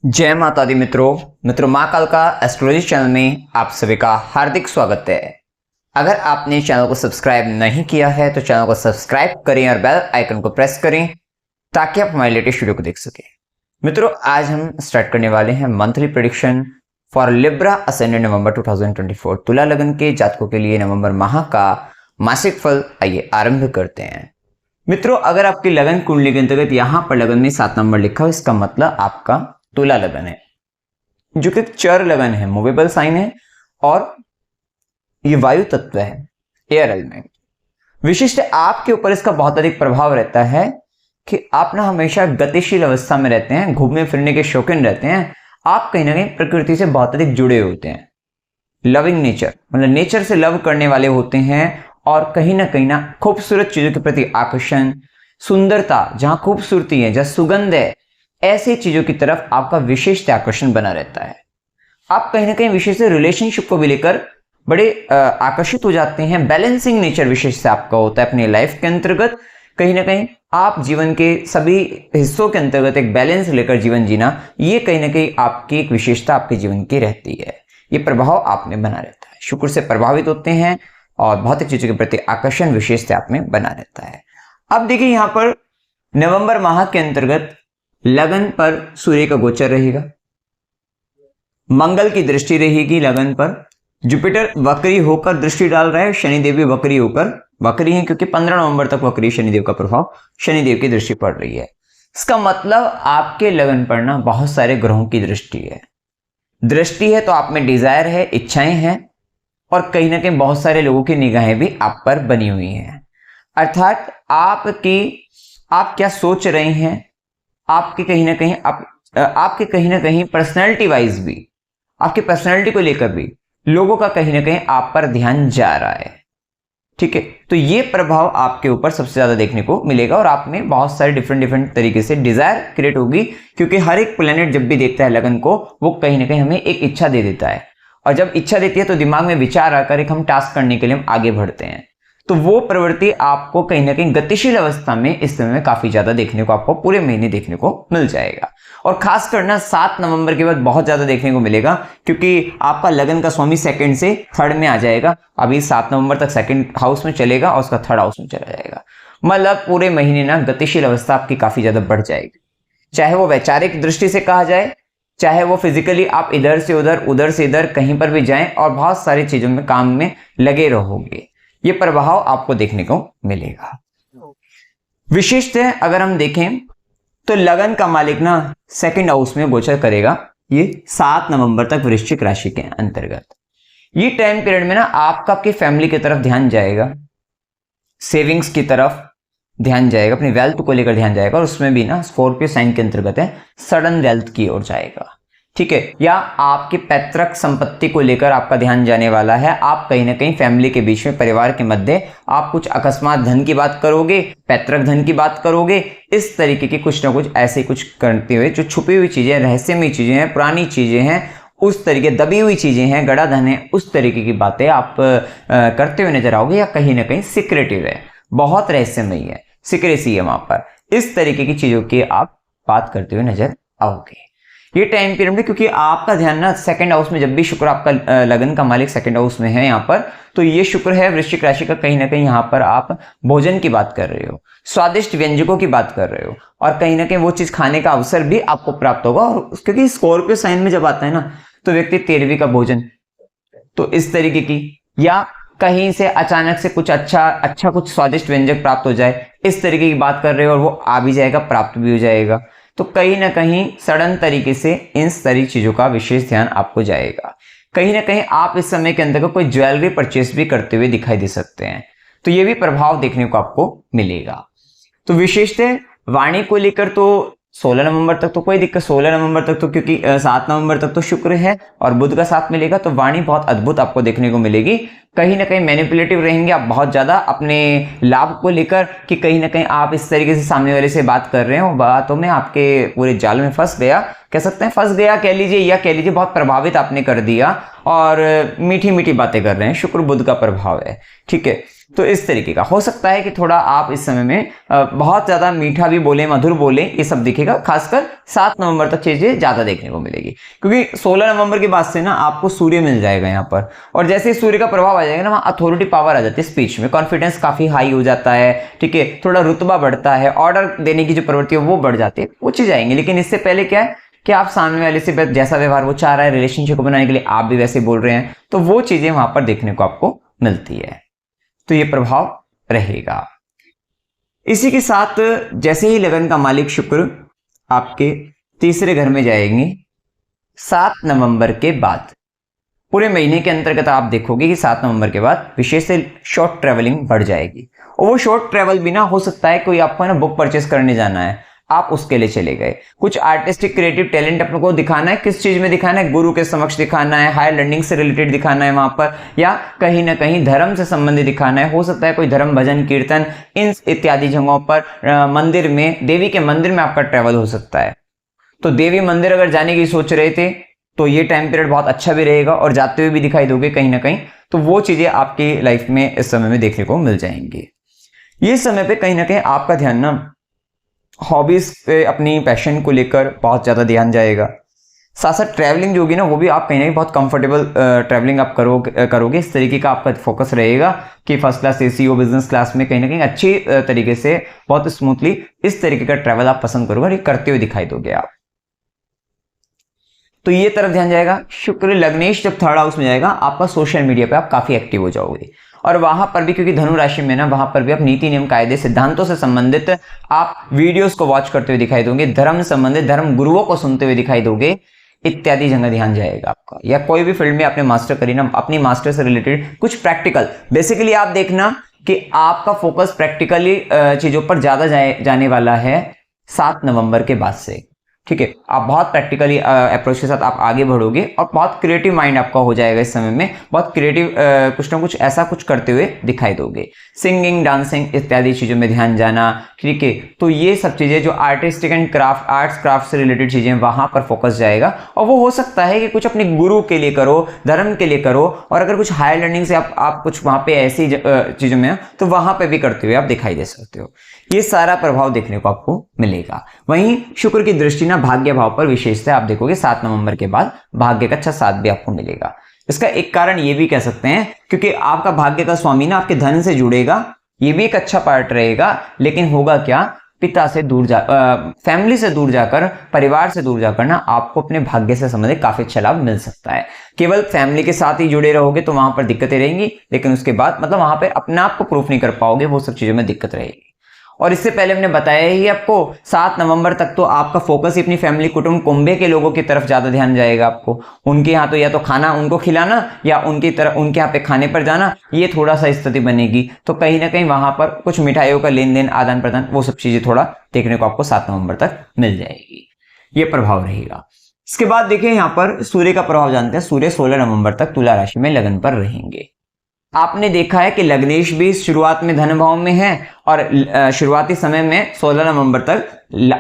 जय माता दी मित्रों माँ काल का एस्ट्रोलॉजी चैनल में आप सभी का हार्दिक स्वागत है। अगर आपने चैनल को सब्सक्राइब नहीं किया है तो चैनल को सब्सक्राइब करें और बेल आइकन को प्रेस करें ताकि आप हमारे लेटेस्ट वीडियो को देख सकें। मित्रों, आज हम स्टार्ट करने वाले हैं monthly prediction for Libra ascendant November 2024। तुला लग्न के जातकों के लिए नवंबर माह का मासिक फल आइए आरंभ करते हैं। मित्रों, अगर आपकी लगन कुंडली के अंतर्गत यहाँ पर लगन में 7 नंबर लिखा हो, इसका मतलब आपका तुला लगन है, जो कि चर लगन है, मूवेबल साइन है और ये वायु तत्व है, एयर एलिमेंट। विशिष्ट आपके ऊपर इसका बहुत अधिक प्रभाव रहता है कि आप ना हमेशा गतिशील अवस्था में रहते हैं, घूमने फिरने के शौकीन रहते हैं, आप कहीं ना कहीं प्रकृति से बहुत अधिक जुड़े होते हैं। लविंग नेचर, मतलब नेचर से लव करने वाले होते हैं और कहीं ना खूबसूरत चीजों के प्रति आकर्षण, सुंदरता, जहां खूबसूरती है, जहां सुगंध है, ऐसी चीजों की तरफ आपका विशेष आकर्षण बना रहता है। आप कहीं ना कहीं विशेष रिलेशनशिप को भी लेकर बड़े आकर्षित हो जाते हैं। बैलेंसिंग नेचर विशेष से आपका होता है अपनी लाइफ के अंतर्गत। कहीं ना कहीं आप जीवन के सभी हिस्सों के अंतर्गत एक बैलेंस लेकर जीवन जीना, ये कहीं ना कहीं आपकी एक विशेषता आपके जीवन की रहती है। ये प्रभाव आप में बना रहता है, शुक्र से प्रभावित होते हैं और भौतिक चीजों के प्रति आकर्षण विशेष से आप में बना रहता है। अब देखिए, यहाँ पर नवंबर माह के अंतर्गत लगन पर सूर्य का गोचर रहेगा, मंगल की दृष्टि रहेगी लगन पर, जुपिटर वक्री होकर दृष्टि डाल रहा है, शनिदेव भी वक्री होकर, वक्री है क्योंकि 15 नवंबर तक वक्री शनिदेव का प्रभाव शनिदेव की दृष्टि पड़ रही है। इसका मतलब आपके लगन पर ना बहुत सारे ग्रहों की दृष्टि है। दृष्टि है तो आप में डिजायर है, इच्छाएं हैं और कहीं ना कहीं बहुत सारे लोगों की निगाहें भी आप पर बनी हुई हैं। अर्थात आप क्या सोच रहे हैं, आपके कहीं ना कहीं पर्सनैलिटी वाइज भी, आपकी पर्सनैलिटी को लेकर भी लोगों का कहीं ना कहीं आप पर ध्यान जा रहा है। ठीक है, तो ये प्रभाव आपके ऊपर सबसे ज्यादा देखने को मिलेगा और आप में बहुत सारे डिफरेंट तरीके से डिजायर क्रिएट होगी, क्योंकि हर एक प्लेनेट जब भी देखता है लगन को, वो कहीं ना कहीं हमें एक इच्छा दे देता है और जब इच्छा देती है तो दिमाग में विचार आकर एक हम टास्क करने के लिए हम आगे बढ़ते हैं। तो वो प्रवृत्ति आपको कहीं ना कहीं गतिशील अवस्था में इस समय में काफी ज्यादा देखने को, आपको पूरे महीने देखने को मिल जाएगा। और खास करना 7 नवंबर के बाद बहुत ज्यादा देखने को मिलेगा, क्योंकि आपका लगन का स्वामी सेकंड से थर्ड में आ जाएगा। अभी 7 नवंबर तक सेकंड हाउस में चलेगा और उसका थर्ड हाउस में चला जाएगा। मतलब पूरे महीने ना गतिशील अवस्था आपकी काफी ज्यादा बढ़ जाएगी, चाहे वो वैचारिक दृष्टि से कहा जाए, चाहे वो फिजिकली आप इधर से उधर से इधर कहीं पर भी जाएं और बहुत सारी चीजों में काम में लगे रहोगे। ये प्रभाव आपको देखने को मिलेगा। विशिष्ट है, अगर हम देखें तो लगन का मालिक ना सेकंड हाउस में गोचर करेगा ये 7 नवंबर तक वृश्चिक राशि के अंतर्गत। ये टाइम पीरियड में ना आपका आपकी फैमिली की तरफ ध्यान जाएगा, सेविंग्स की तरफ ध्यान जाएगा, अपनी वेल्थ को लेकर ध्यान जाएगा और उसमें भी ना स्कॉर्पियो साइन के अंतर्गत है, सडन वेल्थ की ओर जाएगा। ठीक है, या आपकी पैतृक संपत्ति को लेकर आपका ध्यान जाने वाला है। आप कहीं ना कहीं फैमिली के बीच में, परिवार के मध्य आप कुछ अकस्मात धन की बात करोगे, पैतृक धन की बात करोगे, इस तरीके की कुछ ना कुछ ऐसे कुछ करते हुए, जो छुपी हुई चीजें, रहस्यमय चीजें हैं, पुरानी चीजें हैं, उस तरीके दबी हुई चीजें हैं, गड़ा धन है, उस तरीके की बातें आप करते हुए नजर आओगे। या कहीं ना कहीं सीक्रेटिव है, बहुत रहस्यमय है, सीक्रेसी है वहां पर, इस तरीके की चीजों की आप बात करते हुए नजर आओगे ये टाइम पीरियड में। क्योंकि आपका ध्यान ना सेकंड हाउस में, जब भी शुक्र आपका लगन का मालिक सेकंड हाउस में है यहाँ पर, तो ये शुक्र है वृश्चिक राशि का, कहीं ना कहीं यहाँ पर आप भोजन की बात कर रहे हो, स्वादिष्ट व्यंजकों की बात कर रहे हो और कहीं ना कहीं वो चीज खाने का अवसर भी आपको प्राप्त होगा। और क्योंकि स्कॉर्पियो साइन में जब आता है ना, तो व्यक्ति 13वीं का भोजन, तो इस तरीके की, या कहीं से अचानक से कुछ अच्छा कुछ स्वादिष्ट व्यंजक प्राप्त हो जाए, इस तरीके की बात कर रहे हो और वो आ भी जाएगा, प्राप्त भी हो जाएगा। तो कहीं ना कहीं सडन तरीके से इन सारी चीजों का विशेष ध्यान आपको जाएगा। कहीं ना कहीं आप इस समय के अंदर कोई ज्वेलरी परचेस भी करते हुए दिखाई दे सकते हैं, तो ये भी प्रभाव देखने को आपको मिलेगा। तो विशेषतः वाणी को लेकर तो 16 नवंबर तक तो कोई दिक्कत, 16 नवंबर तक तो, क्योंकि 7 नवंबर तक तो शुक्र है और बुध का साथ मिलेगा, तो वाणी बहुत अद्भुत आपको देखने को मिलेगी। कहीं ना कहीं मैनिपुलेटिव रहेंगे आप बहुत ज्यादा अपने लाभ को लेकर, कि कहीं ना कहीं आप इस तरीके से सामने वाले से बात कर रहे हो, बातों में आपके पूरे जाल में फंस गया, कह सकते हैं फंस गया कह लीजिए, या कह लीजिए बहुत प्रभावित आपने कर दिया और मीठी मीठी बातें कर रहे हैं। शुक्र बुध का प्रभाव है, ठीक है। तो इस तरीके का हो सकता है कि थोड़ा आप इस समय में बहुत ज्यादा मीठा भी बोले, मधुर बोले, ये सब दिखेगा। खासकर 7 नवंबर तक चीजें ज्यादा देखने को मिलेगी, क्योंकि 16 नवंबर के बाद से ना आपको सूर्य मिल जाएगा यहाँ पर, और जैसे ही सूर्य का प्रभाव आ जाएगा ना, वहाँ अथॉरिटी पावर आ जाती है स्पीच में, कॉन्फिडेंस काफी हाई हो जाता है, ठीक है, थोड़ा रुतबा बढ़ता है, ऑर्डर देने की जो प्रवृत्ति है वो बढ़ जाती है, वो चीज आएंगी। लेकिन इससे पहले क्या है कि आप सामने वाले से जैसा व्यवहार वो चाह रहा है, रिलेशनशिप को बनाने के लिए आप भी वैसे बोल रहे हैं, तो वो चीजें वहां पर देखने को आपको मिलती है। तो ये प्रभाव रहेगा। इसी के साथ जैसे ही लगन का मालिक शुक्र आपके तीसरे घर में जाएंगे 7 नवंबर के बाद, पूरे महीने के अंतर्गत आप देखोगे कि 7 नवंबर के बाद विशेष से शॉर्ट ट्रेवलिंग बढ़ जाएगी। और वो शॉर्ट ट्रेवल भी ना हो सकता है कोई आपको ना बुक परचेस करने जाना है, आप उसके लिए चले गए, कुछ आर्टिस्टिक क्रिएटिव टैलेंट अपने को दिखाना है, किस चीज में दिखाना है, गुरु के समक्ष दिखाना है, हायर लर्निंग से रिलेटेड दिखाना है वहां पर, या कहीं ना कहीं धर्म से संबंधित दिखाना है। हो सकता है कोई धर्म, भजन, कीर्तन, इन इत्यादि जगहों पर, मंदिर में, देवी के मंदिर में आपका ट्रेवल हो सकता है। तो देवी मंदिर अगर जाने की सोच रहे थे तो ये टाइम पीरियड बहुत अच्छा भी रहेगा, और जाते हुए भी दिखाई दोगे कहीं ना कहीं, तो वो चीजें आपकी लाइफ में इस समय में देखने को मिल जाएंगी। ये समय पे कहीं ना कहीं आपका ध्यान ना हॉबीज पे, अपनी पैशन को लेकर बहुत ज्यादा ध्यान जाएगा। साथ साथ ट्रैवलिंग जो होगी ना, वो भी आप कहीं ना कहीं बहुत कंफर्टेबल ट्रैवलिंग आप करोगे। इस तरीके का आपका फोकस रहेगा कि फर्स्ट क्लास एसी हो, बिजनेस क्लास में, कहीं ना कहीं अच्छी तरीके से, बहुत स्मूथली इस तरीके का ट्रैवल आप पसंद करोगे और ये करते हुए दिखाई दोगे आप। तो ये तरफ ध्यान जाएगा। शुक्र लग्नेश जब 3rd हाउस में जाएगा, आपका सोशल मीडिया पे आप काफी एक्टिव हो जाओगे, और वहां पर भी, क्योंकि धनु राशि में ना, वहां पर भी आप नीति, नियम, कायदे, सिद्धांतों से संबंधित आप वीडियोस को वॉच करते हुए दिखाई दोगे, धर्म संबंधित धर्म गुरुओं को सुनते हुए दिखाई दोगे, इत्यादि जगह ध्यान जाएगा आपका। या कोई भी फील्ड में आपने मास्टर करी ना, अपनी मास्टर से रिलेटेड कुछ प्रैक्टिकल, बेसिकली आप देखना कि आपका फोकस प्रैक्टिकली चीजों पर ज्यादा जाने वाला है 7 नवंबर के बाद से, ठीक है। आप बहुत प्रैक्टिकली अप्रोच के साथ आप आगे बढ़ोगे, और बहुत क्रिएटिव माइंड आपका हो जाएगा इस समय में, बहुत क्रिएटिव कुछ ना कुछ ऐसा कुछ करते हुए दिखाई दोगे। सिंगिंग, डांसिंग इत्यादि चीजों में ध्यान जाना, ठीक है। तो ये सब चीजें जो artistic and craft, arts craft से रिलेटेड चीजें, वहां पर फोकस जाएगा। और वो हो सकता है कि कुछ अपने गुरु के लिए करो, धर्म के लिए करो, और अगर कुछ हायर लर्निंग से आप कुछ वहां पे ऐसी चीजों में, तो वहां पे भी करते हुए आप दिखाई दे सकते हो। ये सारा प्रभाव देखने को आपको मिलेगा। वहीं शुक्र की दृष्टि ना भाग्य भाव पर विशेषता आप देखोगे 7 नवंबर के बाद भाग्य का अच्छा साथ भी आपको मिलेगा। इसका एक कारण ये भी कह सकते हैं क्योंकि आपका भाग्य का स्वामी ना आपके धन से जुड़ेगा, ये भी एक अच्छा पार्ट रहेगा। लेकिन होगा क्या, पिता से दूर फैमिली से दूर जाकर, परिवार से दूर जाकर ना आपको अपने भाग्य से संबंधित काफी अच्छा लाभ मिल सकता है। केवल फैमिली के साथ ही जुड़े रहोगे तो वहां पर दिक्कतें रहेंगी, लेकिन उसके बाद मतलब वहां पर अपने आप को प्रूफ नहीं कर पाओगे, वो सब चीजों में दिक्कत रहेगी। और इससे पहले हमने बताया ही आपको 7 नवंबर तक तो आपका फोकस ही अपनी फैमिली, कुटुंब, कुंबे के लोगों की तरफ ज्यादा ध्यान जाएगा आपको। उनके यहाँ तो या तो खाना उनको खिलाना या उनकी तरफ उनके यहाँ पे खाने पर जाना, ये थोड़ा सा स्थिति बनेगी। तो कहीं ना कहीं वहां पर कुछ मिठाइयों का लेन देन, आदान प्रदान, वो सब चीजें थोड़ा देखने को आपको 7 नवंबर तक मिल जाएगी। ये प्रभाव रहेगा। इसके बाद देखिए यहाँ पर सूर्य का प्रभाव जानते हैं। सूर्य 16 नवंबर तक तुला राशि में लगन पर रहेंगे। आपने देखा है कि लग्नेश भी शुरुआत में धन भाव में है, और शुरुआती समय में 16 नवंबर तक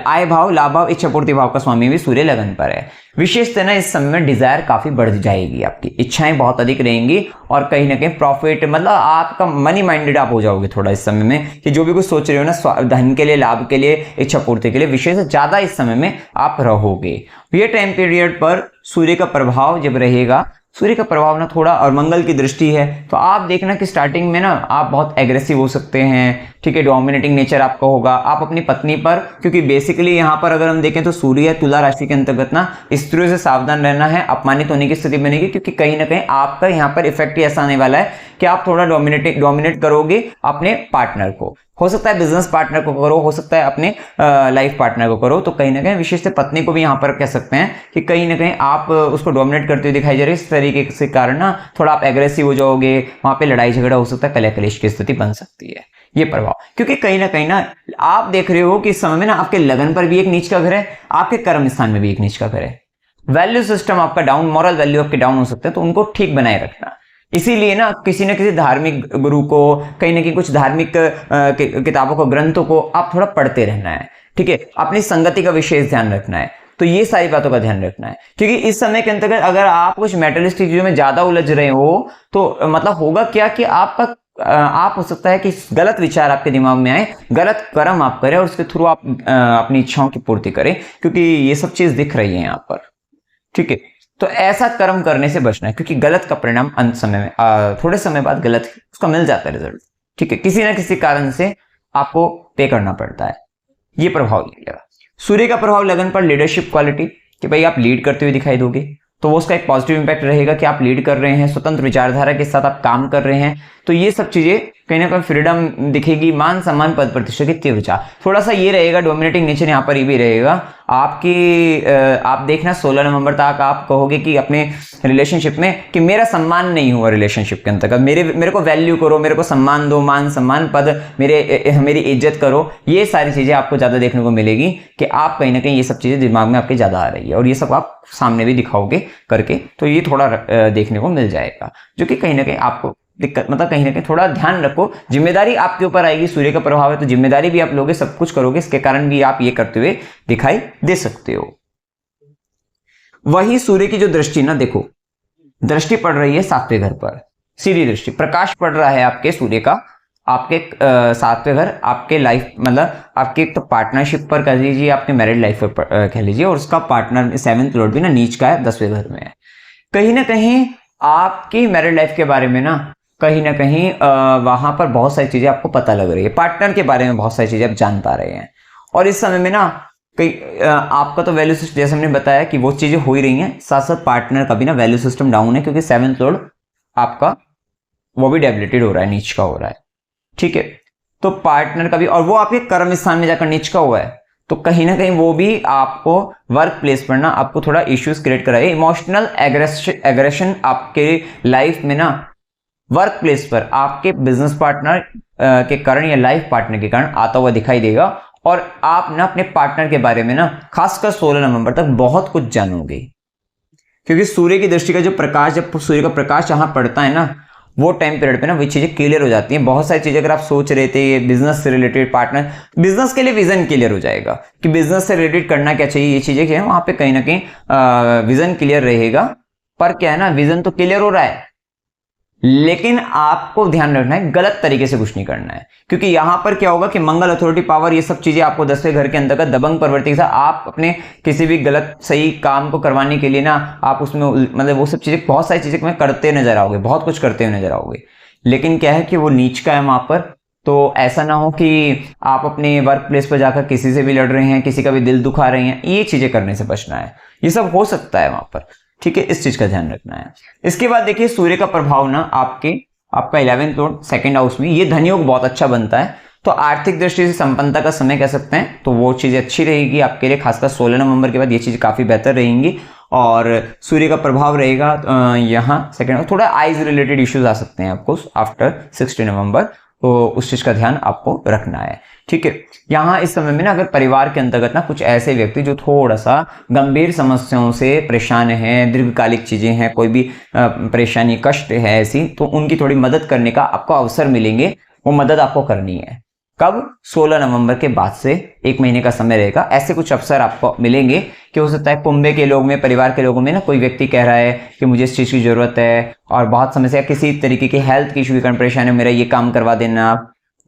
आय भाव, लाभ भाव, इच्छा पूर्ति भाव का स्वामी भी सूर्य लगन पर है। विशेषतः ना इस समय में डिजायर काफी बढ़ जाएगी, आपकी इच्छाएं बहुत अधिक रहेंगी, और कहीं ना कहीं प्रॉफिट, मतलब आपका मनी माइंडेड आप हो जाओगे थोड़ा इस समय में, कि जो भी कुछ सोच रहे हो ना, धन के लिए, लाभ के लिए, इच्छा पूर्ति के लिए, विशेष ज्यादा इस समय में आप रहोगे। ये टाइम पीरियड पर सूर्य का प्रभाव जब रहेगा, सूर्य का प्रभाव ना थोड़ा, और मंगल की दृष्टि है, तो आप देखना कि स्टार्टिंग में ना आप बहुत एग्रेसिव हो सकते हैं, ठीक है, डोमिनेटिंग नेचर आपका होगा। आप अपनी पत्नी पर, क्योंकि बेसिकली यहाँ पर अगर हम देखें तो सूर्य तुला राशि के अंतर्गत ना स्त्रियों से सावधान रहना है, अपमानित होने की स्थिति बनेगी, क्योंकि कहीं ना कहीं आपका यहाँ पर इफेक्ट ऐसा आने वाला है कि आप थोड़ा डोमिनेट करोगे अपने पार्टनर को। हो सकता है बिजनेस पार्टनर को करो, हो सकता है अपने लाइफ पार्टनर को करो। तो कहीं ना कहीं विशेषतः पत्नी को भी यहाँ पर कह सकते हैं कि कहीं ना कहीं आप उसको डोमिनेट करते हुए दिखाई दे रहे, इस तरीके से कारण ना थोड़ा आप एग्रेसिव हो जाओगे, वहां पे लड़ाई झगड़ा हो सकता है, कलह कलेश की स्थिति बन सकती है। ये प्रभाव, क्योंकि कहीं ना आप देख रहे हो कि इस समय में ना आपके लगन पर भी एक नीच का घर है, आपके कर्म स्थान में भी एक नीच का घर है। वैल्यू सिस्टम आपका डाउन, मॉरल वैल्यू आपके डाउन हो सकते हैं, तो उनको ठीक बनाए रखना। इसीलिए ना किसी न किसी धार्मिक गुरु को, कहीं ना कहीं कुछ धार्मिक किताबों को, ग्रंथों को आप थोड़ा पढ़ते रहना है, ठीक है। अपनी संगति का विशेष ध्यान रखना है। तो ये सारी बातों का ध्यान रखना है, क्योंकि इस समय के अंतर्गत अगर आप कुछ मेटलिस्टिक चीजों में ज्यादा उलझ रहे हो तो मतलब होगा क्या कि आपका आप हो सकता है कि गलत विचार आपके दिमाग में आए, गलत कर्म आप करें और उसके थ्रू आप अपनी इच्छाओं की पूर्ति करें, क्योंकि ये सब चीज दिख रही है यहाँ पर। ठीक है, तो ऐसा कर्म करने से बचना है, क्योंकि गलत का परिणाम अंत समय में थोड़े समय बाद गलत उसका मिल जाता है रिजल्ट। ठीक है, किसी ना किसी कारण से आपको पे करना पड़ता है। ये प्रभाव लगेगा। सूर्य का प्रभाव लगन पर लीडरशिप क्वालिटी, कि भाई आप लीड करते हुए दिखाई दोगे, तो वो उसका एक पॉजिटिव इंपैक्ट रहेगा कि आप लीड कर रहे हैं, स्वतंत्र विचारधारा के साथ आप काम कर रहे हैं। तो ये सब चीजें कहीं ना कहीं फ्रीडम दिखेगी, मान सम्मान पद प्रतिष्ठा की तीव्र चाह। थोड़ा सा ये रहेगा डोमिनेटिंग नेचर यहाँ पर ये भी रहेगा आपकी। आप देखना 16 नवंबर तक आप कहोगे कि अपने रिलेशनशिप में कि मेरा सम्मान नहीं हुआ रिलेशनशिप के अंतर्गत, मेरे को वैल्यू करो, मेरे को सम्मान दो, मान सम्मान पद, मेरी इज्जत करो। ये सारी चीजें आपको ज्यादा देखने को मिलेगी कि आप कहीं ना कहीं ये सब चीजें दिमाग में आपके ज्यादा आ रही है और ये सब आप सामने भी दिखाओगे करके, तो ये थोड़ा देखने को मिल जाएगा, जो कि कहीं ना कहीं आपको दिक्कत, मतलब कहीं ना कहीं थोड़ा ध्यान रखो। जिम्मेदारी आपके ऊपर आएगी, सूर्य का प्रभाव है तो जिम्मेदारी भी आप लोगे, सब कुछ करोगे, इसके कारण भी आप ये करते हुए दिखाई दे सकते हो। वही सूर्य की जो दृष्टि ना, देखो दृष्टि पड़ रही है 7वें घर पर, सीधी दृष्टि, प्रकाश पड़ रहा है आपके सूर्य का आपके 7वें घर, आपके लाइफ मतलब आपके तो पार्टनरशिप पर कह लीजिए, आपके मैरिड लाइफ पर कह लीजिए, और उसका पार्टनर 7th लॉर्ड भी ना नीच का है, 10वें घर में है। कहीं ना कहीं आपकी मैरिड लाइफ के बारे में ना कहीं ना कहीं वहां पर बहुत सारी चीजें आपको पता लग रही है, पार्टनर के बारे में बहुत सारी चीजें आप जान पा रहे हैं। और इस समय में ना कई आपका तो वैल्यू सिस्टम, जैसे हमने बताया कि वो चीजें हो ही रही हैं, साथ साथ पार्टनर का भी ना वैल्यू सिस्टम डाउन है, क्योंकि 7th लॉर्ड आपका वो भी डेबिलिटेड हो रहा है, नीच का हो रहा है। ठीक है, तो पार्टनर का भी, और वो आपके कर्म स्थान में जाकर नीच का हुआ है, तो कहीं ना कहीं वो भी आपको वर्क प्लेस पर ना आपको थोड़ा इश्यूज क्रिएट कराए। इमोशनल एग्रेशन आपके लाइफ में ना वर्क प्लेस पर आपके बिजनेस पार्टनर के कारण या लाइफ पार्टनर के कारण आता हुआ दिखाई देगा, और आप ना अपने पार्टनर के बारे में ना खासकर 16 नवंबर तक बहुत कुछ जानोगे, क्योंकि सूर्य की दृष्टि का जो प्रकाश, जब सूर्य का प्रकाश जहां पड़ता है ना, वो टाइम पीरियड पे ना वो चीजें क्लियर हो जाती हैं। बहुत सारी चीजें अगर आप सोच रहे थे बिजनेस से रिलेटेड, पार्टनर बिजनेस के लिए विजन क्लियर हो जाएगा कि बिजनेस से रिलेटेड करना क्या चाहिए, ये चीजें क्या है, वहां पे कहीं ना कहीं विजन क्लियर रहेगा। पर क्या है ना, विजन तो क्लियर हो रहा है, लेकिन आपको ध्यान रखना है गलत तरीके से कुछ नहीं करना है, क्योंकि यहां पर क्या होगा कि मंगल, अथॉरिटी, पावर, ये सब चीजें आपको 10वें घर के अंतर्गत दबंग प्रवृत्ति के साथ आप अपने किसी भी गलत सही काम को करवाने के लिए ना आप उसमें मतलब वो सब चीजें, बहुत सारी चीजें में करते नजर आओगे, बहुत कुछ करते हुए नजर आओगे। लेकिन क्या है कि वो नीच का है वहां पर, तो ऐसा ना हो कि आप अपने वर्क प्लेस पर जाकर किसी से भी लड़ रहे हैं, किसी का भी दिल दुखा रहे हैं, ये चीजें करने से बचना है। ये सब हो सकता है वहां पर, ठीक है, इस चीज का ध्यान रखना है। इसके बाद देखिए सूर्य का प्रभाव ना आपका 11th लॉर्ड 2nd हाउस में, ये धनयोग बहुत अच्छा बनता है, तो आर्थिक दृष्टि से संपन्नता का समय कह सकते हैं, तो वो चीजें अच्छी रहेगी आपके लिए, खासकर 16 नवंबर के बाद ये चीज काफी बेहतर रहेंगी। और सूर्य का प्रभाव रहेगा यहाँ 2nd, थोड़ा आइज रिलेटेड इश्यूज आ सकते हैं आपको आफ्टर 16 नवंबर, तो उस चीज का ध्यान आपको रखना है। ठीक है, यहाँ इस समय में ना अगर परिवार के अंतर्गत ना कुछ ऐसे व्यक्ति जो थोड़ा सा गंभीर समस्याओं से परेशान हैं, दीर्घकालिक चीजें हैं, कोई भी परेशानी कष्ट है ऐसी, तो उनकी थोड़ी मदद करने का आपको अवसर मिलेंगे। वो मदद आपको करनी है कब, 16 नवंबर के बाद से 1 महीने का समय रहेगा। ऐसे कुछ अवसर आपको मिलेंगे कि हो सकता है कुंभे के लोग में, परिवार के लोगों में ना कोई व्यक्ति कह रहा है कि मुझे इस चीज की जरूरत है और बहुत समय से किसी तरीके की हेल्थ की इशू की परेशानी है, मेरा ये काम करवा देना,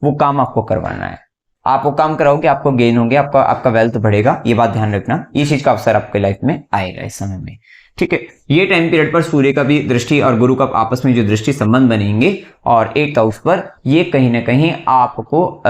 वो काम आपको करवाना है। आप वो काम कराओगे, आपको गेन होंगे, आपका वेल्थ बढ़ेगा, ये बात ध्यान रखना। ये चीज का अवसर आपके लाइफ में आएगा इस समय में। ठीक है, ये टाइम पीरियड पर सूर्य का भी दृष्टि और गुरु का आपस में जो दृष्टि संबंध बनेंगे, और 8th हाउस पर ये कहीं ना कहीं आपको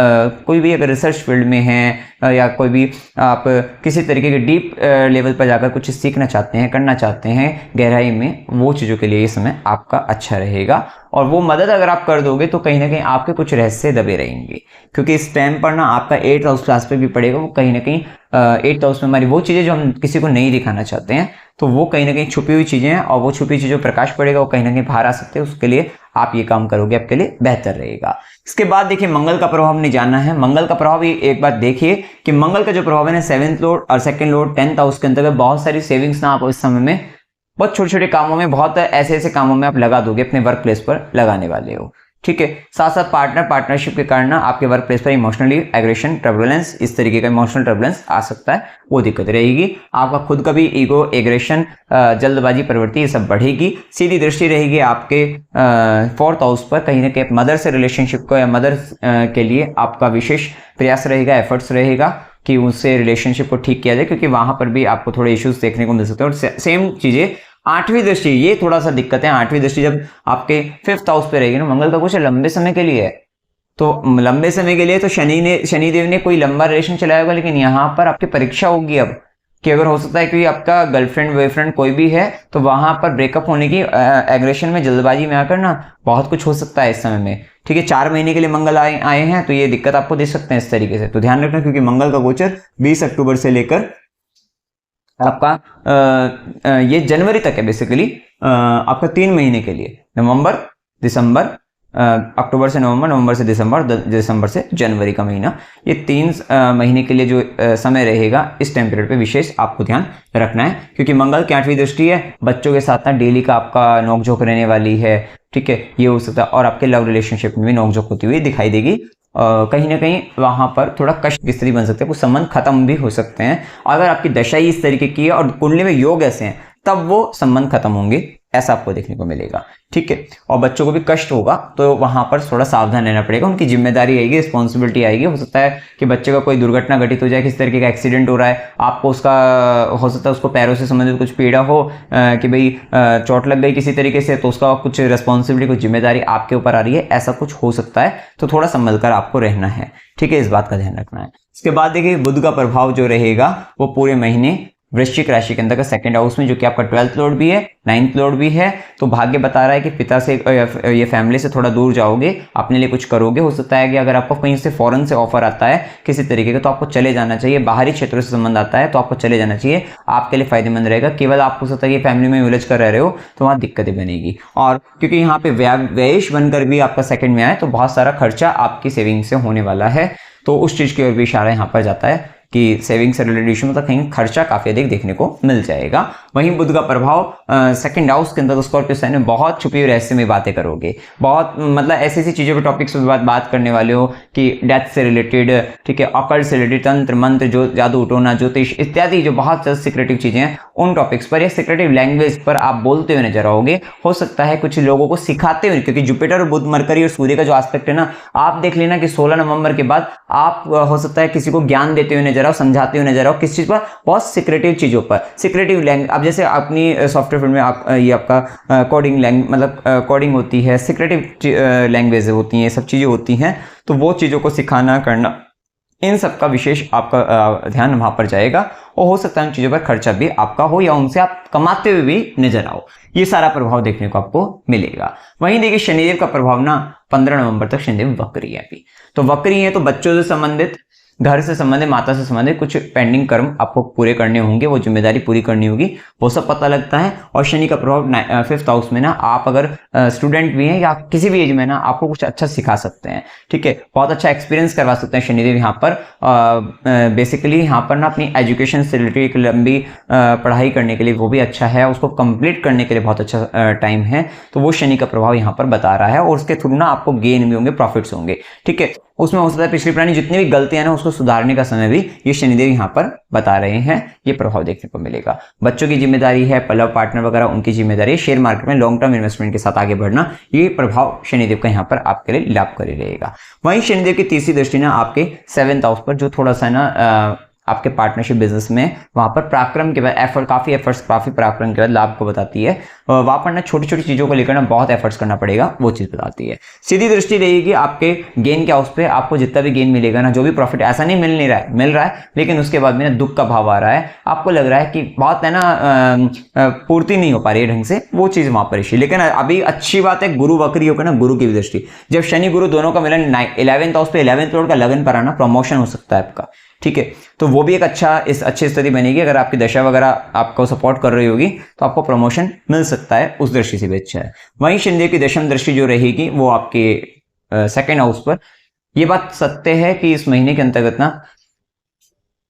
कोई भी अगर रिसर्च फील्ड में है या कोई भी आप किसी तरीके के डीप लेवल पर जाकर कुछ सीखना चाहते हैं, करना चाहते हैं गहराई में, वो चीज़ों के लिए ये समय आपका अच्छा रहेगा। और वो मदद अगर आप कर दोगे तो कहीं ना कहीं आपके कुछ रहस्य दबे रहेंगे, क्योंकि इस टाइम पर ना आपका 8th हाउस क्लास पे भी पड़ेगा। वो कहीं ना कहीं 8th हाउस में हमारी वो चीज़ें जो हम किसी को नहीं दिखाना चाहते हैं, तो वो कहीं ना कहीं छुपी हुई चीज़ें हैं, और वो छुपी चीज़ों प्रकाश पड़ेगा, वो कहीं ना कहीं बाहर आ सकते हैं। उसके लिए आप ये काम करोगे, आपके लिए बेहतर रहेगा। इसके बाद देखिए मंगल का प्रभाव हमने जाना है। मंगल का प्रभाव एक बात देखिए कि मंगल का जो प्रभाव है ना 7th लॉर्ड और 2nd लॉर्ड 10th हाउस के अंतर्गत बहुत सारी सेविंग्स ना आप इस समय में बहुत छोटे छोटे कामों में, बहुत ऐसे ऐसे कामों में आप लगा दोगे, अपने वर्क प्लेस पर लगाने वाले हो। ठीक है। साथ साथ पार्टनरशिप के कारण आपके वर्क प्लेस पर इमोशनली एग्रेशन, टर्बुलेंस, इस तरीके का इमोशनल टर्बुलेंस आ सकता है, वो दिक्कत रहेगी। आपका खुद का भी ईगो, एग्रेशन, जल्दबाजी, प्रवृत्ति, ये सब बढ़ेगी। सीधी दृष्टि रहेगी आपके 4th हाउस पर, कहीं ना कहीं मदर से रिलेशनशिप को या मदर के लिए आपका विशेष प्रयास रहेगा, एफर्ट्स रहेगा कि उससे रिलेशनशिप को ठीक किया जाए, क्योंकि वहां पर भी आपको थोड़े इश्यूज देखने को मिल सकते हैं। और सेम चीजें 8वीं दृष्टि, ये थोड़ा सा दिक्कत है। 8वीं दृष्टि जब आपके 5th हाउस पे रहेगी ना, मंगल का कुछ लंबे समय के लिए है, तो लंबे समय के लिए तो शनिदेव ने कोई लंबा रिलेशन चलाया होगा, लेकिन यहाँ पर आपकी परीक्षा होगी अब कि अगर हो सकता है कि आपका गर्लफ्रेंड बॉयफ्रेंड कोई भी है, तो वहां पर ब्रेकअप होने की एग्रेशन में, जल्दबाजी में आकर ना बहुत कुछ हो सकता है इस समय में। ठीक है, 4 महीने के लिए मंगल आए हैं, तो ये दिक्कत आपको दे सकते हैं इस तरीके से, तो ध्यान रखना, क्योंकि मंगल का गोचर 20 अक्टूबर से लेकर आपका ये जनवरी तक है बेसिकली, आपका 3 महीने के लिए, नवंबर, दिसंबर, अक्टूबर से नवंबर, नवंबर से दिसंबर, दिसंबर से जनवरी का महीना, ये 3 महीने के लिए जो समय रहेगा, इस टाइम पीरियड पे विशेष आपको ध्यान रखना है, क्योंकि मंगल की 8वीं दृष्टि है। बच्चों के साथ ना डेली का आपका नोकझोंक रहने वाली है, ठीक है, ये हो सकता है। और आपके लव रिलेशनशिप में भी नोकझोंक होती हुई दिखाई देगी। कहीं ना कहीं वहां पर थोड़ा कष्ट की स्थिति बन सकती है, कुछ संबंध खत्म भी हो सकते हैं। अगर आपकी दशा ही इस तरीके की है और कुंडली में योग ऐसे हैं, तब वो संबंध खत्म होंगे, ऐसा आपको देखने को मिलेगा। ठीक है, और बच्चों को भी कष्ट होगा, तो वहां पर थोड़ा सावधान रहना पड़ेगा, उनकी जिम्मेदारी आएगी, रिस्पॉन्सिबिलिटी आएगी। हो सकता है कि बच्चे का कोई दुर्घटना घटित हो जाए, किस तरीके का एक्सीडेंट हो रहा है, आपको उसका हो सकता है उसको पैरों से संबंधित कुछ पीड़ा हो, कि भाई चोट लग गई किसी तरीके से, तो उसका कुछ रिस्पॉन्सिबिलिटी, कुछ जिम्मेदारी आपके ऊपर आ रही है, ऐसा कुछ हो सकता है। तो थोड़ा संभल कर आपको रहना है, ठीक है, इस बात का ध्यान रखना है। इसके बाद देखिए, बुध का प्रभाव जो रहेगा वो पूरे महीने वृश्चिक राशि के अंदर का 2nd हाउस में, जो कि आपका 12th लॉर्ड भी है, 9th लॉर्ड भी है, तो भाग्य बता रहा है कि पिता से, ये फैमिली से थोड़ा दूर जाओगे, अपने लिए कुछ करोगे। हो सकता है कि अगर आपको कहीं से फॉरेन से ऑफर आता है किसी तरीके का, तो आपको चले जाना चाहिए। बाहरी क्षेत्रों से संबंध आता है तो आपको चले जाना चाहिए, आपके लिए फायदेमंद रहेगा। केवल आप हो सकता है कि फैमिली में उलझ कर रह रहे हो, तो वहां दिक्कतें बनेगी। और क्योंकि यहाँ पे व्ययेश बनकर भी आपका 2nd में आए, तो बहुत सारा खर्चा आपकी सेविंग से होने वाला है, तो उस चीज की ओर भी इशारा यहाँ पर जाता है कि सेविंग से रिलेटेड इशू में तो कहीं खर्चा काफी अधिक देखने को मिल जाएगा। वहीं बुध का प्रभाव 2nd हाउस के अंदर स्कॉर्पियो साइन में, बहुत छुपी हुई रहस्यमय बातें करोगे, बहुत मतलब ऐसी ऐसी चीजों पे टॉपिक्स पे बात करने वाले हो कि डेथ से रिलेटेड, ठीक है, ऑकल्ट से रिलेटेड, तंत्र मंत्र, जो जादू टोना, ज्योतिष इत्यादि जो बहुत सीक्रेटिव चीजें हैं, उन टॉपिक्स पर या सीक्रेटिव लैंग्वेज पर आप बोलते हुए नजर आओगे। हो सकता है कुछ लोगों को सिखाते हुए, क्योंकि जुपिटर और बुध, मरकरी और सूर्य का जो एस्पेक्ट है ना, आप देख लेना कि 16 नवंबर के बाद आप हो सकता है किसी को ज्ञान देते हुए नजर आओ, समझाते हुए नजर आओ, किस चीज पर, बहुत सीक्रेटिव चीजों पर, सीक्रेटिव लैंग्वेज। अब जैसे अपनी सॉफ्टवेयर फील्ड में आप ये आपका कोडिंग लैंग्वेज, मतलब कोडिंग होती है, सीक्रेटिव लैंग्वेज होती हैं, ये सब चीजें होती हैं, तो वो चीजों को सिखाना, करना, इन सब का विशेष आपका ध्यान वहां पर जाएगा। और हो सकता है उन चीजों पर खर्चा भी आपका हो, या उनसे आप कमाते हुए भी नजर आओ। ये सारा प्रभाव देखने को आपको मिलेगा। वहीं देखिए, शनिदेव का प्रभाव ना 15 नवंबर तक शनिदेव वक्री है अभी, तो वक्री है, तो बच्चों से संबंधित, घर से संबंधित, माता से संबंधित कुछ पेंडिंग कर्म आपको पूरे करने होंगे, वो जिम्मेदारी पूरी करनी होगी, वो सब पता लगता है। और शनि का प्रभाव 5th हाउस में ना, आप अगर स्टूडेंट भी हैं या किसी भी एज में ना, आपको कुछ अच्छा सिखा सकते हैं, ठीक है, बहुत अच्छा एक्सपीरियंस करवा सकते हैं शनिदेव यहाँ पर। बेसिकली यहाँ पर ना अपनी एजुकेशन से रिलेटेड एक लंबी पढ़ाई करने के लिए वो भी अच्छा है, उसको कंप्लीट करने के लिए बहुत अच्छा टाइम है, तो वो शनि का प्रभाव यहाँ पर बता रहा है। और उसके थ्रू ना आपको गेन भी होंगे, प्रॉफिट्स होंगे, ठीक है। उसमें हो सकता है पिछली पुरानी जितनी भी गलतियां ना, उसको सुधारने का समय भी ये शनिदेव यहाँ पर बता रहे हैं, ये प्रभाव देखने को मिलेगा। बच्चों की जिम्मेदारी है, पलव पार्टनर वगैरह उनकी जिम्मेदारी है, शेयर मार्केट में लॉन्ग टर्म इन्वेस्टमेंट के साथ आगे बढ़ना, ये प्रभाव शनिदेव का यहाँ पर आपके लिए लाभकारी रहेगा। वहीं शनिदेव की तीसरी दृष्टि ना आपके 7th हाउस पर, जो थोड़ा सा ना आपके पार्टनरशिप बिजनेस में, वहां पर पराक्रम के बाद काफी पराक्रम के बाद लाभ को बताती है। वहां पर ना छोटी छोटी चीजों को लेकर ना बहुत एफर्ट्स करना पड़ेगा, वो चीज बताती है। सीधी दृष्टि रहेगी आपके गेन के हाउस पे, आपको जितना भी गेन मिलेगा ना, जो भी प्रॉफिट, ऐसा नहीं मिल रहा है, लेकिन उसके बाद में ना दुख का भाव आ रहा है, आपको लग रहा है कि बहुत है ना पूर्ति नहीं हो पा रही है ढंग से, वो चीज वहां पर इश्यू। लेकिन अभी अच्छी बात है, गुरु वक्री होकर ना, गुरु की दृष्टि, जब शनि गुरु दोनों का मिलन 11th हाउस पे, 11th लॉर्ड का लगन पर आना, प्रमोशन हो सकता है आपका, ठीक है, तो वो भी एक अच्छी स्थिति बनेगी। अगर आपकी दशा वगैरह आपको सपोर्ट कर रही होगी, तो आपको प्रमोशन मिल सकता है, उस दृष्टि से भी अच्छा है। वहीं शनिदेव की दशम दृष्टि जो रहेगी वो आपके 2nd हाउस पर, यह बात सत्य है कि इस महीने के अंतर्गत ना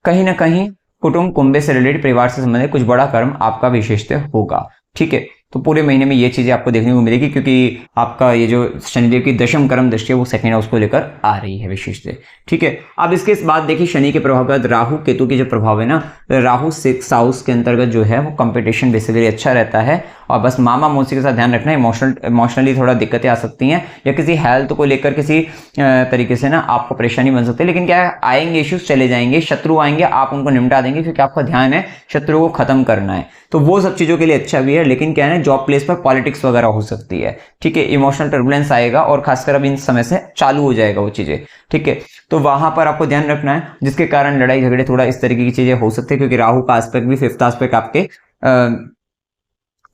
कहीं कुटुंब, कुंबे से रिलेटेड, परिवार से संबंधित कुछ बड़ा कर्म आपका विशेषतः होगा, ठीक है। तो पूरे महीने में ये चीजें आपको देखने को मिलेगी, क्योंकि आपका ये जो शनिदेव की दशम कर्म दृष्टि है वो सेकंड हाउस को लेकर आ रही है विशेष से। ठीक है, अब इसके बाद देखिए शनि के प्रभाव के बाद राहु केतु के जो प्रभाव है ना, राहु 6th हाउस के अंतर्गत जो है वो कंपटीशन बेसिकली अच्छा रहता है, और बस मामा मौसी के साथ ध्यान रखना है, इमोशनली थोड़ा दिक्कतें आ सकती हैं, या किसी हेल्थ को लेकर किसी तरीके से ना आपको परेशानी बन सकती है, लेकिन क्या आएंगे इश्यूज, चले जाएंगे, शत्रु आएंगे, आप उनको निपटा देंगे, क्योंकि आपका ध्यान है शत्रु को खत्म करना है, तो वो सब चीजों के लिए अच्छा भी है। लेकिन क्या है, जॉब प्लेस पर पॉलिटिक्स वगैरह हो सकती है। ठीक है, इमोशनल टर्बुलेंस आएगा, और खासकर अब इन समय से चालू हो जाएगा वो चीजें। ठीक है, तो वहां पर आपको ध्यान रखना है, जिसके कारण लड़ाई झगड़े थोड़ा इस तरीके की चीजें हो सकती है, क्योंकि राहु का एस्पेक्ट भी 5th एस्पेक्ट आपके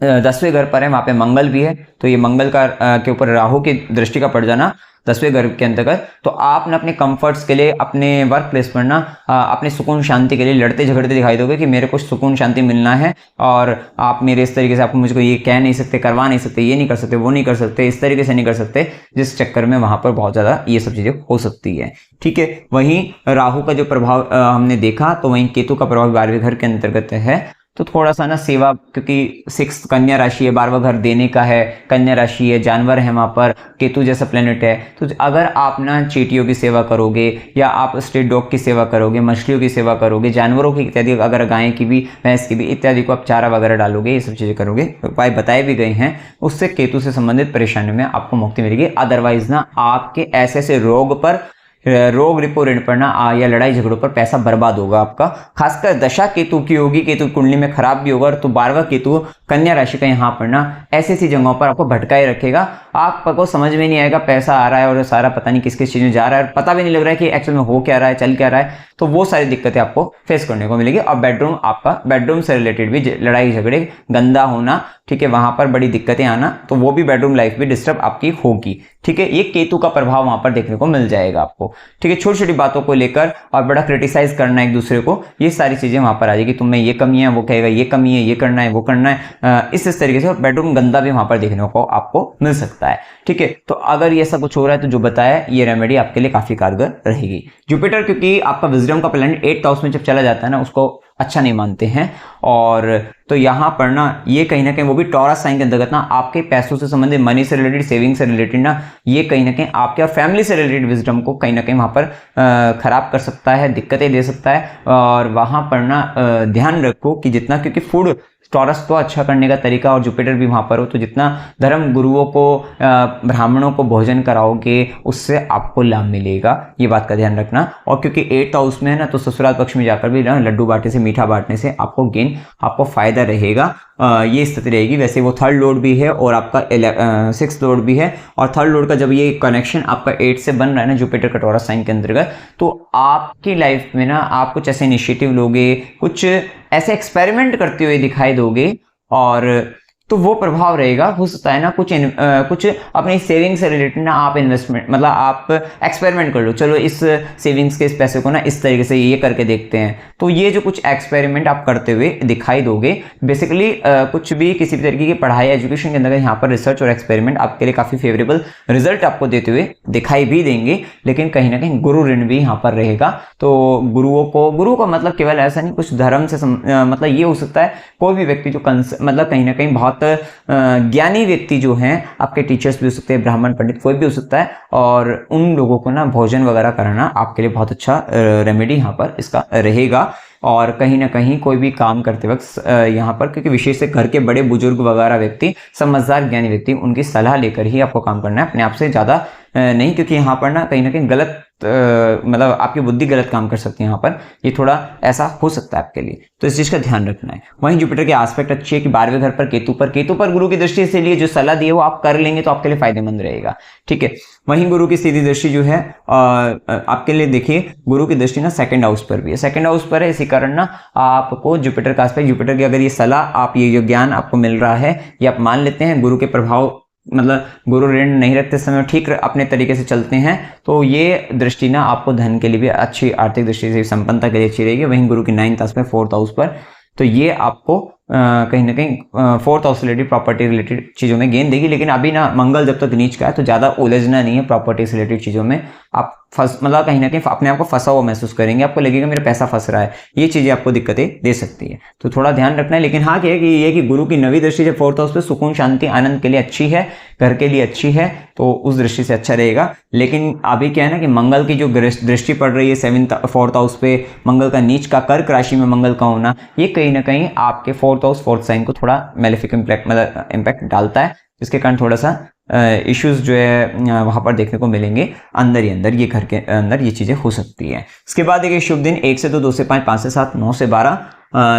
10वें घर पर है, वहां पे मंगल भी है, तो ये मंगल का के ऊपर राहु की दृष्टि का पड़ जाना 10वें घर के अंतर्गत, तो आप ना अपने कंफर्ट्स के लिए, अपने वर्क प्लेस पर ना अपने सुकून शांति के लिए लड़ते झगड़ते दिखाई दोगे कि मेरे को सुकून शांति मिलना है, और आप मेरे इस तरीके से आपको मुझको ये कह नहीं सकते, करवा नहीं सकते, ये नहीं कर सकते, वो नहीं कर सकते, इस तरीके से नहीं कर सकते, जिस चक्कर में वहां पर बहुत ज्यादा ये सब चीजें हो सकती है। ठीक है, वहीं राहु का जो प्रभाव हमने देखा, तो वहीं केतु का प्रभाव 12वें घर के अंतर्गत है, तो थोड़ा सा ना सेवा, क्योंकि 6th कन्या राशि है, 12वां घर देने का है, कन्या राशि है, जानवर है वहां पर, केतु जैसा प्लेनेट है, तो अगर आप ना चींटियों की सेवा करोगे, या आप स्ट्रीट डॉग की सेवा करोगे, मछलियों की सेवा करोगे, जानवरों की इत्यादि, अगर गाय की भी, भैंस की भी इत्यादि को आप चारा वगैरह डालोगे, ये सब चीजें करोगे, उपाय बताए भी गए हैं, उससे केतु से संबंधित परेशानियों में आपको मुक्ति मिलेगी। अदरवाइज ना आपके ऐसे ऐसे रोग रिपो ऋण पर ना या लड़ाई झगड़ों पर पैसा बर्बाद होगा आपका। खासकर दशा केतु की होगी, केतु कुंडली में खराब भी होगा, तो 12वां केतु कन्या राशि का यहाँ पर ना ऐसी ऐसी जगहों पर आपको भटकाए रखेगा, आपको समझ में नहीं आएगा, पैसा आ रहा है और सारा पता नहीं किस किस चीज में जा रहा है, पता भी नहीं लग रहा है कि एक्चुअल में हो क्या रहा है, चल क्या रहा है, तो वो सारी दिक्कतें आपको फेस करने को मिलेगी। और बेडरूम से रिलेटेड भी लड़ाई झगड़े, गंदा होना, ठीक है, वहां पर बड़ी दिक्कतें आना, तो वो भी बेडरूम लाइफ भी डिस्टर्ब आपकी होगी। ठीक है, ये केतु का प्रभाव वहां पर देखने को मिल जाएगा आपको। ठीक है, छोटी छोटी बातों को लेकर और बड़ा क्रिटिसाइज करना एक दूसरे को, ये सारी चीजें वहां पर आ जाएगी, तुम में ये कमी है, वो कहेगा ये कमी है, ये करना है, वो करना है, इस तरीके से बेडरूम गंदा भी वहां पर देखने को आपको मिल सकता है। ठीक है, तो अगर ये सब कुछ हो रहा है तो जो बताया ये रेमेडी आपके लिए काफी कारगर रहेगी। जुपिटर क्योंकि आपका विजडम का प्लैनेट 8th हाउस में जब चला जाता है ना, उसको अच्छा नहीं मानते हैं, और तो यहाँ पर ना ये कहीं ना कहीं वो भी टॉरस साइन के अंतर्गत ना आपके पैसों से संबंधित, मनी से रिलेटेड, सेविंग से रिलेटेड ना, ये कहीं ना कहीं आपके और फैमिली से रिलेटेड विजडम को कहीं ना कहीं वहाँ पर खराब कर सकता है, दिक्कतें दे सकता है। और वहाँ पर ना ध्यान रखो कि जितना, क्योंकि फूड टॉरस को अच्छा करने का तरीका, और जुपिटर भी वहां पर हो, तो जितना धर्म गुरुओं को, ब्राह्मणों को भोजन कराओगे उससे आपको लाभ मिलेगा, ये बात का ध्यान रखना। और क्योंकि 8th हाउस में है ना, तो ससुराल पक्ष में जाकर भी ना लड्डू बांटने से, मीठा बांटने से आपको फायदा रहेगा, ये स्थिति रहेगी। वैसे वो 3rd लॉर्ड भी है और आपका 6th लॉर्ड भी है, और 3rd लॉर्ड का जब ये कनेक्शन आपका 8 से बन रहा है ना जुपिटर का टॉरस साइन के अंतर्गत, तो आपकी लाइफ में ना आप कुछ ऐसे इनिशिएटिव लोगे, कुछ ऐसे एक्सपेरिमेंट करते हुए दिखाई दोगे, और तो वो प्रभाव रहेगा। हो सकता है ना कुछ अपनी सेविंग से रिलेटेड ना आप इन्वेस्टमेंट, मतलब आप एक्सपेरिमेंट कर लो, चलो इस सेविंग्स के इस पैसे को ना इस तरीके से ये करके देखते हैं, तो ये जो कुछ एक्सपेरिमेंट आप करते हुए दिखाई दोगे, बेसिकली कुछ भी किसी भी तरीके की पढ़ाई, एजुकेशन के अंदर यहाँ पर रिसर्च और एक्सपेरिमेंट आपके लिए काफी फेवरेबल रिजल्ट आपको देते हुए दिखाई भी देंगे। लेकिन कहीं ना कहीं गुरु ऋण भी यहाँ पर रहेगा, तो गुरु का मतलब केवल ऐसा नहीं, कुछ धर्म से मतलब ये हो सकता है कोई भी व्यक्ति जो मतलब कहीं ना कहीं बहुत ज्ञानी व्यक्ति जो हैं, आपके टीचर्स भी हो सकते हैं, ब्राह्मण पंडित कोई भी हो सकता है, और उन लोगों को ना भोजन वगैरह कराना आपके लिए बहुत अच्छा रेमेडी यहाँ पर इसका रहेगा। और कहीं ना कहीं कोई भी काम करते वक्त यहाँ पर, क्योंकि विशेष से घर के बड़े बुजुर्ग वगैरह व्यक्ति, समझदार ज्ञानी व्यक्ति, उनकी सलाह लेकर ही आपको काम करना है, अपने आप से ज्यादा नहीं, क्योंकि यहाँ पर ना कहीं गलत मतलब आपकी बुद्धि गलत काम कर सकती है, यहाँ पर ये थोड़ा ऐसा हो सकता है आपके लिए, तो इस चीज का ध्यान रखना है। वहीं जुपिटर के एस्पेक्ट अच्छी है कि 12वें घर पर केतु पर गुरु की दृष्टि से लिए जो सलाह दी है वो आप कर लेंगे तो आपके लिए फायदेमंद रहेगा। ठीक है, वहीं गुरु की सीधी दृष्टि जो है आपके लिए, देखिए गुरु की दृष्टि ना 2nd हाउस पर भी है, 2nd हाउस पर है, इसी कारण ना आपको जुपिटर का एस्पेक्ट, जुपिटर की अगर ये सलाह, आप ये जो ज्ञान आपको मिल रहा है, ये आप मान लेते हैं, गुरु के प्रभाव मतलब गुरु ऋण नहीं रखते समय ठीक अपने तरीके से चलते हैं, तो ये दृष्टि ना आपको धन के लिए भी अच्छी, आर्थिक दृष्टि से संपन्नता के लिए अच्छी रहेगी। वहीं गुरु की 9th हाउस में 4th हाउस पर, तो ये आपको कहीं ना कहीं 4th house related, property related चीजों में गेन देगी। लेकिन अभी ना मंगल जब तक नीच का है तो ज्यादा उलझना नहीं है प्रॉपर्टी से रिलेटेड चीजों में, आप मतलब कहीं ना कहीं अपने आप को फंसा हुआ महसूस करेंगे, आपको लगेगा मेरा पैसा फंस रहा है, ये चीजें आपको दिक्कतें दे सकती है, तो थोड़ा ध्यान रखना है। लेकिन हाँ क्या है कि ये कि गुरु की नवी दृष्टि जब फोर्थ हाउस पे सुकून शांति आनंद के लिए अच्छी है, घर के लिए अच्छी है, तो उस दृष्टि से अच्छा रहेगा। लेकिन अभी क्या है ना कि मंगल की जो दृष्टि पड़ रही है फोर्थ हाउस पे, मंगल का नीच का कर्क राशि में मंगल का होना, ये कहीं ना कहीं आपके फोर्थ हाउस फोर्थ साइन को थोड़ा मेलेफिक इम्पैक्ट डालता है, जिसके कारण थोड़ा सा इश्यूज जो है वहां पर देखने को मिलेंगे, अंदर ही अंदर ये घर के अंदर ये चीजें हो सकती है। इसके बाद एक शुभ दिन 1 से 2, 2 से 5, 5 से 7, 9 से 12,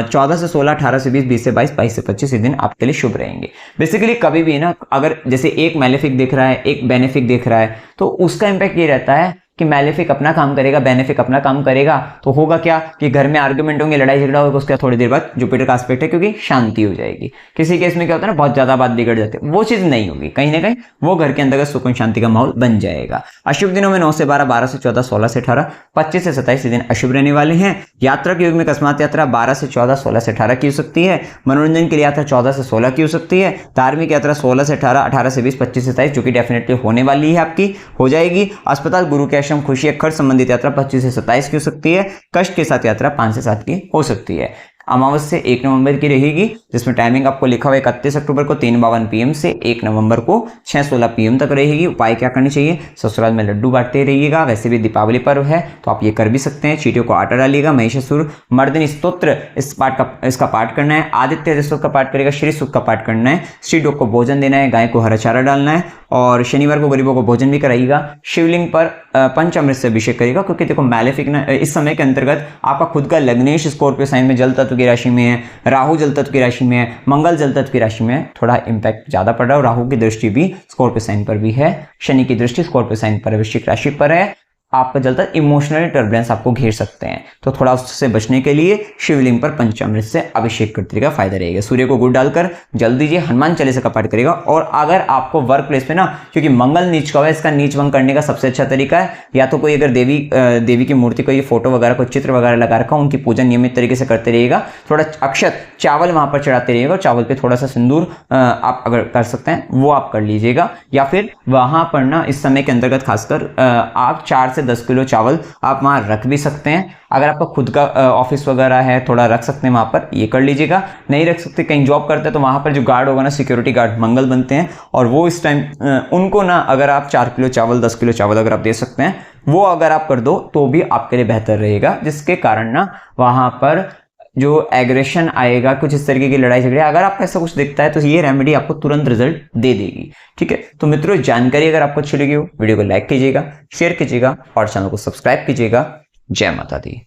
14 से 16, 18 से 20, 20 से 22, 22 से 25 दिन आपके लिए शुभ रहेंगे। बेसिकली कभी भी ना अगर जैसे एक मैलेफिक दिख रहा है, एक बेनिफिक दिख रहा है, तो उसका इंपैक्ट ये रहता है कि मैलेफिक अपना काम करेगा, बेनिफिक अपना काम करेगा, तो होगा क्या कि घर में आर्गुमेंट होंगे, लड़ाई झगड़ा होगा, उसके थोड़ी देर बाद जुपिटर का एस्पेक्ट है क्योंकि शांति हो जाएगी। किसी केस में क्या होता है ना, बहुत ज्यादा बात बिगड़ जाती है, वो चीज नहीं होगी, कहीं ना कहीं वो घर के अंदर सुकून शांति का माहौल बन जाएगा। अशुभ दिनों में 9 से 12, 12 से 14, 16 से 18, 25 से 27 दिन अशुभ रहने वाले हैं। यात्रा के युग में अकस्मात यात्रा 12 से 14, 16 से 18 की हो सकती है। मनोरंजन के लिए यात्रा 14 से 16 की हो सकती है। धार्मिक यात्रा 16 से 18, 18 से 20, 25 से 27 जो कि डेफिनेटली होने वाली है, आपकी हो जाएगी। अस्पताल, गुरु के आश्रम, खुशी, अखर संबंधित यात्रा 25 से 27 की हो सकती है। कष्ट के साथ यात्रा 5 से 7 की हो सकती है। अमावस्या 1 नवंबर की रहेगी, जिसमें टाइमिंग आपको लिखा हुआ है 31 अक्टूबर को 3:52 PM से 1 नवंबर को 6:16 PM तक रहेगी। उपाय क्या करनी चाहिए? ससुराल में लड्डू बांटते रहिएगा, वैसे भी दीपावली पर्व है तो आप ये कर भी सकते हैं। चींटियों को आटा डालिएगा। महिषासुर मर्दिनी स्तोत्र इसका पाठ करना है। आदित्य स्तोत्र का पाठ करेगा। श्री सूक्त का पाठ करना है। श्री डॉग को भोजन देना है। गाय को हरा चारा डालना है और शनिवार को गरीबों को भोजन भी कराइएगा। शिवलिंग पर पंचामृत से अभिषेक करेगा, क्योंकि देखो मैलेफिक ना इस समय के अंतर्गत आपका खुद का लग्नेश स्कॉर्पियो साइन में जल तत्व की राशि में है, राहु जल तत्व की राशि में है, मंगल जल तत्व की राशि में है, थोड़ा इंपैक्ट ज्यादा पड़ रहा है। राहु की दृष्टि भी स्कॉर्पियो साइन पर भी है, शनि की दृष्टि स्कॉर्पियो साइन पर वृश्चिक राशि पर है। आपका जलता इमोशनल टर्बुलेंस आपको घेर सकते हैं, तो थोड़ा उससे बचने के लिए शिवलिंग पर पंचामृत से अभिषेक करते रहेगा, फायदा रहेगा। सूर्य को गुड़ डालकर जल दीजिए। हनुमान चालीसा का पाठ करेगा। और अगर आपको वर्क प्लेस पे ना, क्योंकि मंगल नीच का है, इसका नीच भंग करने का सबसे अच्छा तरीका है या तो कोई अगर देवी की मूर्ति को, ये फोटो वगैरह कोई चित्र वगैरह लगा रखा, उनकी पूजन नियमित तरीके से करते रहिएगा। थोड़ा अक्षत चावल वहां पर चढ़ाते रहिएगा, और चावल पे थोड़ा सा सिंदूर आप अगर कर सकते हैं वो आप कर लीजिएगा। या फिर वहां पर ना इस समय के अंतर्गत खासकर आप 4 से 10 किलो चावल आप वहां रख भी सकते हैं। अगर आपका खुद का ऑफिस वगैरह है, थोड़ा रख सकते हैं वहां पर, ये कर लीजिएगा। नहीं रख सकते, कहीं जॉब करते हैं तो वहां पर जो गार्ड होगा ना, सिक्योरिटी गार्ड मंगल बनते हैं, और वो इस टाइम उनको ना अगर आप 4 किलो चावल, 10 किलो चावल अगर आप दे सकते हैं, वो अगर आप कर दो तो भी आपके लिए बेहतर रहेगा। जिसके कारण ना वहां पर जो एग्रेशन आएगा, कुछ इस तरीके की लड़ाई झगड़े, अगर आपको ऐसा कुछ दिखता है तो ये रेमेडी आपको तुरंत रिजल्ट दे देगी। ठीक है, तो मित्रों जानकारी अगर आपको अच्छी लगी हो, वीडियो को लाइक कीजिएगा, शेयर कीजिएगा और चैनल को सब्सक्राइब कीजिएगा। जय माता दी।